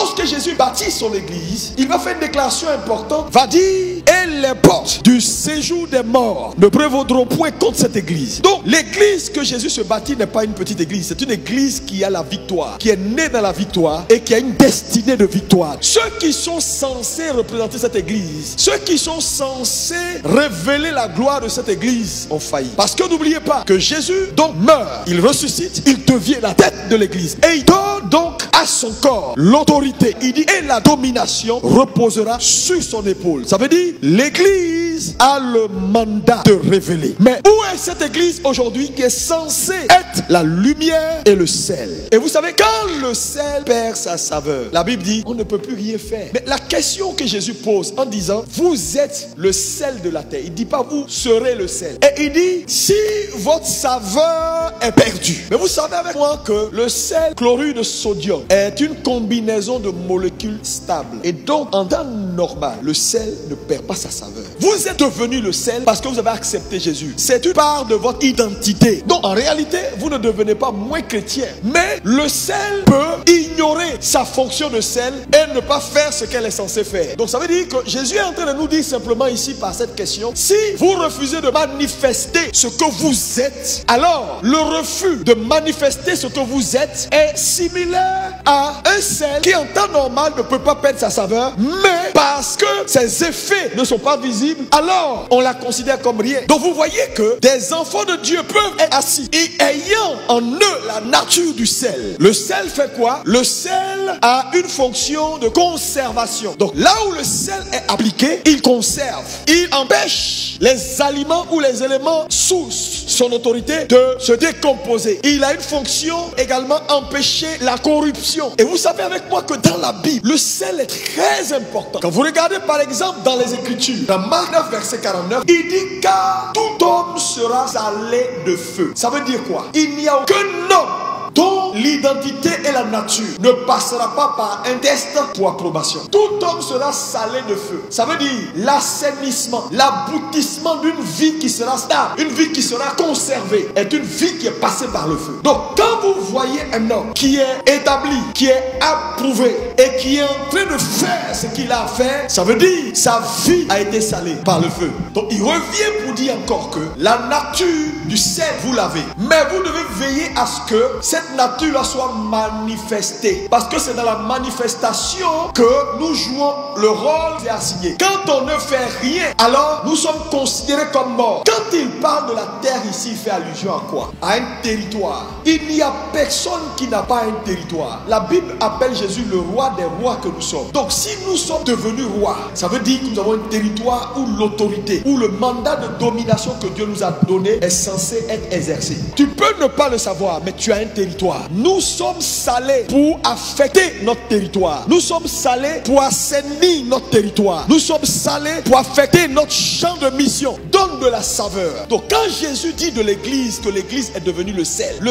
lorsque Jésus bâtit son église, il va faire une déclaration importante, va dire, et les portes du séjour des morts ne prévaudront point contre cette église. Donc l'église que Jésus se bâtit n'est pas une petite église, c'est une église qui a la victoire, qui est née dans la victoire et qui a une destinée de victoire. Ceux qui sont censés représenter cette église, ceux qui sont censés révéler la gloire de cette église ont failli. Parce que n'oubliez pas que Jésus donc meurt, il ressuscite, il devient la tête de l'église et il donne donc à son corps l'autorité. Il dit et la domination reposera sur son épaule. Ça veut dire l'église a le mandat de révéler. Mais où est cette église aujourd'hui qui est censée être la lumière et le sel? Et vous savez, quand le sel perd sa saveur, la Bible dit on ne peut plus rien faire. Mais la question que Jésus pose en disant vous êtes le sel de la terre, il ne dit pas vous serez le sel. Et il dit si votre saveur est perdue. Mais vous savez avec moi que le sel chlorure de sodium est une combinaison de molécules stables. Et donc en temps normal, le sel ne perd pas sa saveur. Vous êtes devenu le sel parce que vous avez accepté Jésus. C'est une part de votre identité. Donc en réalité, vous ne devenez pas moins chrétien. Mais le sel peut ignorer sa fonction de sel et ne pas faire ce qu'elle est censée faire. Donc ça veut dire que Jésus est en train de nous dire simplement ici par cette question, si vous refusez de manifester ce que vous êtes, alors le refus de manifester ce que vous êtes est similaire à un sel qui en temps normal ne peut pas perdre sa saveur, mais parce que ses effets ne sont pas visibles, alors on la considère comme rien. Donc vous voyez que des enfants de Dieu peuvent être assis et ayant en eux la nature du sel. Le sel fait quoi? Le sel a une fonction de conservation. Donc là où le sel est appliqué, il conserve. Il empêche les aliments ou les éléments sous son autorité de se décomposer. Il a une fonction également empêcher la corruption. Et vous savez avec moi que dans la Bible, le sel est très important. Quand vous regardez par exemple dans les Écritures, dans Marc 9 verset 49, il dit car tout homme sera salé de feu. Ça veut dire quoi? Il n'y a aucun homme dont l'identité et la nature ne passera pas par un test pour approbation. Tout homme sera salé de feu. Ça veut dire l'assainissement, l'aboutissement d'une vie qui sera stable, une vie qui sera conservée, est une vie qui est passée par le feu. Donc quand vous voyez un homme qui est établi, qui est approuvé et qui est en train de faire ce qu'il a à faire, ça veut dire sa vie a été salée par le feu. Donc il revient pour dire encore que la nature du sel, vous l'avez, mais vous devez veiller à ce que cette nature soit manifestée, parce que c'est dans la manifestation que nous jouons le rôle qui est assigné. Quand on ne fait rien, alors nous sommes considérés comme morts. Quand il parle de la terre ici, il fait allusion à quoi? À un territoire. Il n'y a personne qui n'a pas un territoire. La Bible appelle Jésus le roi des rois que nous sommes. Donc si nous sommes devenus rois, ça veut dire que nous avons un territoire où l'autorité, où le mandat de domination que Dieu nous a donné est censé être exercé. Tu peux ne pas le savoir, mais tu as un territoire. Nous sommes salés pour affecter notre territoire. Nous sommes salés pour assainir notre territoire. Nous sommes salés pour affecter notre champ de mission. Donne de la saveur. Donc quand Jésus dit de l'église que l'église est devenue le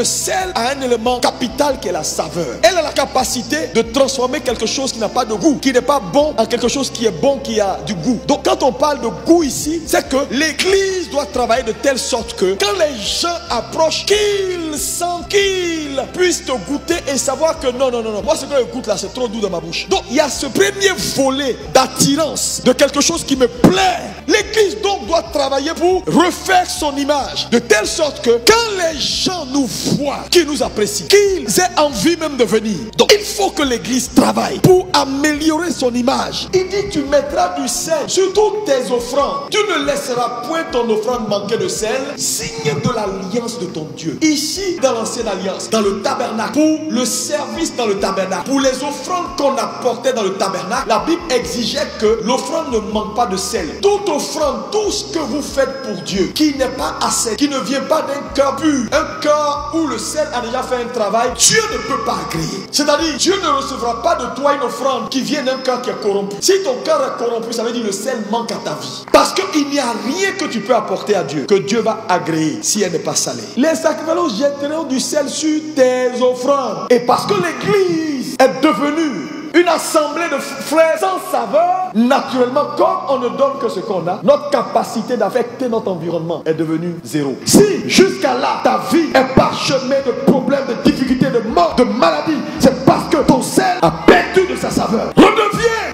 sel a un élément capital qui est la saveur. Elle a la capacité de transformer quelque chose qui n'a pas de goût, qui n'est pas bon, en quelque chose qui est bon, qui a du goût. Donc quand on parle de goût ici, c'est que l'église doit travailler de telle sorte que quand les gens approchent, qu'ils sentent, qu'ils puissent te goûter et savoir que non, moi ce que je goûte là c'est trop doux dans ma bouche. Donc il y a ce premier volet d'attirance de quelque chose qui me plaît. L'église donc doit travailler pour refaire son image de telle sorte que quand les gens nous voient, qu'ils nous apprécient, qu'ils aient envie même de venir. Donc il faut que l'église travaille pour améliorer son image. Il dit tu mettras du sel sur toutes tes offrandes. Tu ne laisseras point ton offrande manquer de sel, signe de l'alliance de ton Dieu. Ici dans l'ancienne alliance, dans le tabernacle, pour le service dans le tabernacle, pour les offrandes qu'on apportait dans le tabernacle, la Bible exigeait que l'offrande ne manque pas de sel. Toute offrande, tout ce que vous faites pour Dieu, qui n'est pas assez, qui ne vient pas d'un cœur pur, un cœur où le sel a déjà fait un travail, Dieu ne peut pas agréer. C'est-à-dire, Dieu ne recevra pas de toi une offrande qui vient d'un cœur qui est corrompu. Si ton cœur est corrompu, ça veut dire que le sel manque à ta vie. Parce qu'il n'y a rien que tu peux apporter à Dieu que Dieu va agréer si elle n'est pas salée. Les sacrificateurs jetteront du sel sur tes offrandes. Et parce que l'église est devenue une assemblée de frères sans saveur, naturellement, comme on ne donne que ce qu'on a, notre capacité d'affecter notre environnement est devenue zéro. Si jusqu'à là, ta vie est parsemée de problèmes, de difficultés, de mort, de maladies, c'est parce que ton sel a perdu de sa saveur.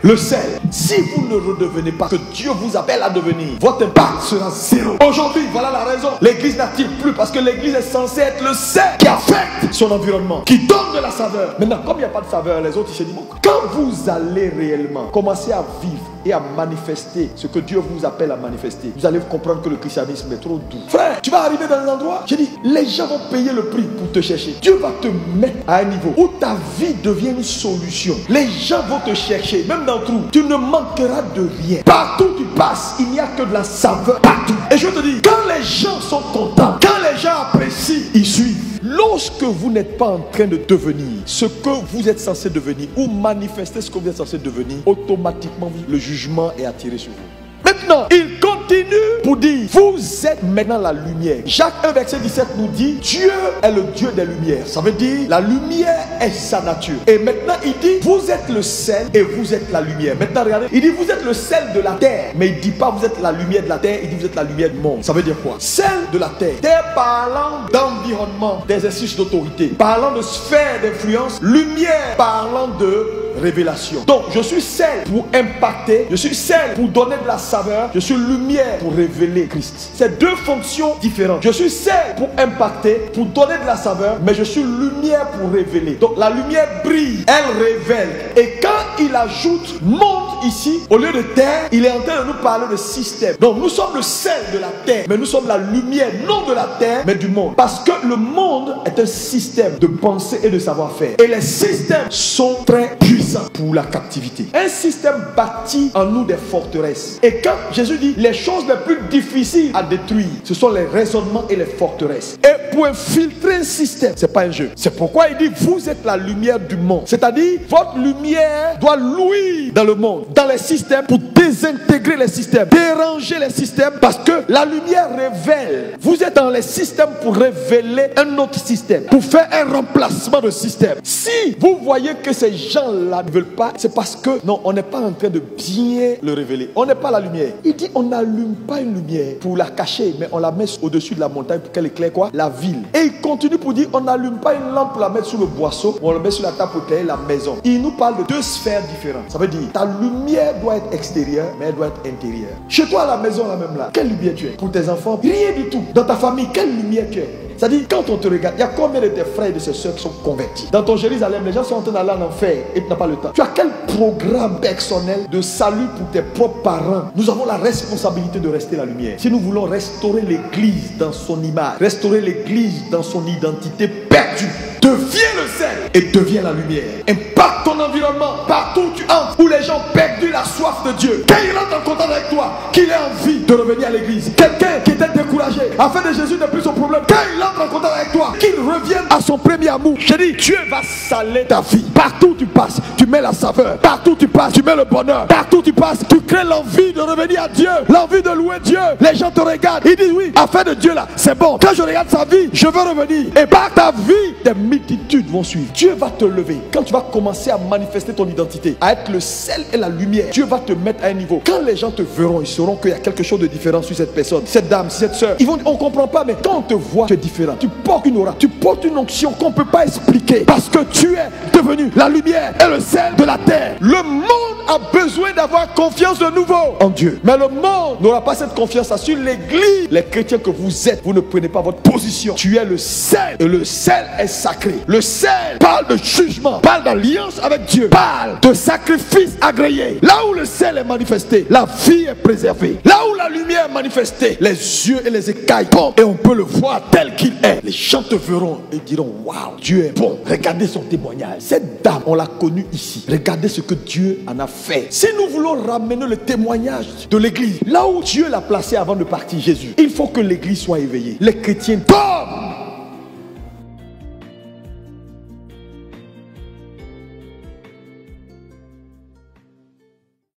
Le sel. Si vous ne redevenez pas ce que Dieu vous appelle à devenir, votre impact sera zéro. Aujourd'hui, voilà la raison. L'église n'attire plus parce que l'église est censée être le sel qui affecte son environnement, qui donne de la saveur. Maintenant, comme il n'y a pas de saveur, les autres, ils se disent, quand vous allez réellement commencer à vivre et à manifester ce que Dieu vous appelle à manifester, vous allez comprendre que le christianisme est trop doux. Frère, tu vas arriver dans un endroit, j'ai dit, les gens vont payer le prix pour te chercher. Dieu va te mettre à un niveau où ta vie devient une solution. Les gens vont te chercher, même dans le trou. Tu ne manqueras de rien. Partout où tu passes, il n'y a que de la saveur partout. Et je te dis, quand les gens sont contents, quand les gens apprécient, ils suivent. Lorsque vous n'êtes pas en train de devenir ce que vous êtes censé devenir ou manifester ce que vous êtes censé devenir, automatiquement le jugement est attiré sur vous. Maintenant, il continue pour dire, vous êtes maintenant la lumière. Jacques 1 verset 17 nous dit, Dieu est le Dieu des lumières. Ça veut dire, la lumière est sa nature. Et maintenant, il dit, vous êtes le sel et vous êtes la lumière. Maintenant, regardez, il dit, vous êtes le sel de la terre. Mais il ne dit pas, vous êtes la lumière de la terre, il dit, vous êtes la lumière du monde. Ça veut dire quoi? Sel de la terre. Terre parlant d'environnement, d'exercice d'autorité, parlant de sphère d'influence, lumière parlant de révélation. Donc, je suis sel pour impacter, je suis sel pour donner de la saveur, je suis lumière pour révéler Christ. C'est deux fonctions différentes. Je suis sel pour impacter, pour donner de la saveur, mais je suis lumière pour révéler. Donc, la lumière brille, elle révèle. Et quand il ajoute monde ici, au lieu de terre, il est en train de nous parler de système. Donc, nous sommes le sel de la terre, mais nous sommes la lumière, non de la terre, mais du monde. Parce que le monde est un système de pensée et de savoir-faire. Et les systèmes sont très puissants pour la captivité. Un système bâtit en nous des forteresses. Et quand Jésus dit les choses les plus difficiles à détruire, ce sont les raisonnements et les forteresses. Et pour infiltrer un système, c'est pas un jeu. C'est pourquoi il dit vous êtes la lumière du monde. C'est-à-dire votre lumière doit louer dans le monde, dans les systèmes, pour désintégrer les systèmes, déranger les systèmes, parce que la lumière révèle. Vous êtes dans les systèmes pour révéler un autre système, pour faire un remplacement de système. Si vous voyez que ces gens-là ne veulent pas, c'est parce que non, on n'est pas en train de bien le révéler. On n'est pas la lumière. Il dit on n'allume pas une lumière pour la cacher, mais on la met au-dessus de la montagne pour qu'elle éclaire quoi? La ville. Et il continue pour dire on n'allume pas une lampe pour la mettre sous le boisseau, on la met sur la table pour éclairer la maison. Il nous parle de deux sphères différentes. Ça veut dire ta lumière doit être extérieure, mais elle doit être intérieure. Chez toi à la maison, là même là, quelle lumière tu es? Pour tes enfants, rien du tout. Dans ta famille, quelle lumière tu es? C'est-à-dire, quand on te regarde, il y a combien de tes frères et de tes soeurs qui sont convertis? Dans ton Jérusalem, les gens sont en train d'aller en enfer et tu n'as pas le temps. Tu as quel programme personnel de salut pour tes propres parents? Nous avons la responsabilité de rester la lumière. Si nous voulons restaurer l'église dans son image, restaurer l'église dans son identité perdue, deviens le sel et deviens la lumière. Impacte ton environnement partout où tu entres, où les gens ont perdu la soif de Dieu. Quand il rentre en contact avec toi, qu'il ait envie de revenir à l'église. Quelqu'un qui était découragé, afin de Jésus n'est plus son problème. Quand il entre en contact avec toi, qu'il revienne à son premier amour. Je dis, Dieu va saler ta vie. Partout où tu passes, tu mets la saveur. Partout où tu passes, tu mets le bonheur. Partout où tu passes, tu crées l'envie de revenir à Dieu, l'envie de louer Dieu. Les gens te regardent, ils disent oui, afin de Dieu là, c'est bon. Quand je regarde sa vie, je veux revenir. Et par ta vie, des multitudes vont suivre. Dieu va te lever. Quand tu vas commencer à manifester ton identité, à être le sel et la lumière, Dieu va te mettre à un niveau. Quand les gens te verront, ils sauront qu'il y a quelque chose de différent sur cette personne, cette dame, cette soeur. Ils vont dire, on ne comprend pas, mais quand on te voit, tu es différent. Tu portes une aura, tu portes une onction qu'on ne peut pas expliquer. Parce que tu es devenu la lumière et le sel de la terre. Le monde a besoin d'avoir confiance de nouveau en Dieu. Mais le monde n'aura pas cette confiance sur l'église. Les chrétiens que vous êtes, vous ne prenez pas votre position. Tu es le sel et le sel est sacré. Le sel parle de jugement, parle d'alliance avec Dieu, parle de sacrifice agréé. Là où le sel est manifesté, la vie est préservée. Là où la lumière est manifestée, les yeux et les écailles tombent et on peut le voir tel qu'il est. Les gens te verront et diront waouh, Dieu est bon. Regardez son témoignage. Cette dame, on l'a connue ici. Regardez ce que Dieu en a fait. Si nous voulons ramener le témoignage de l'église, là où Dieu l'a placé avant de partir, Jésus, il faut que l'église soit éveillée. Les chrétiens dorment.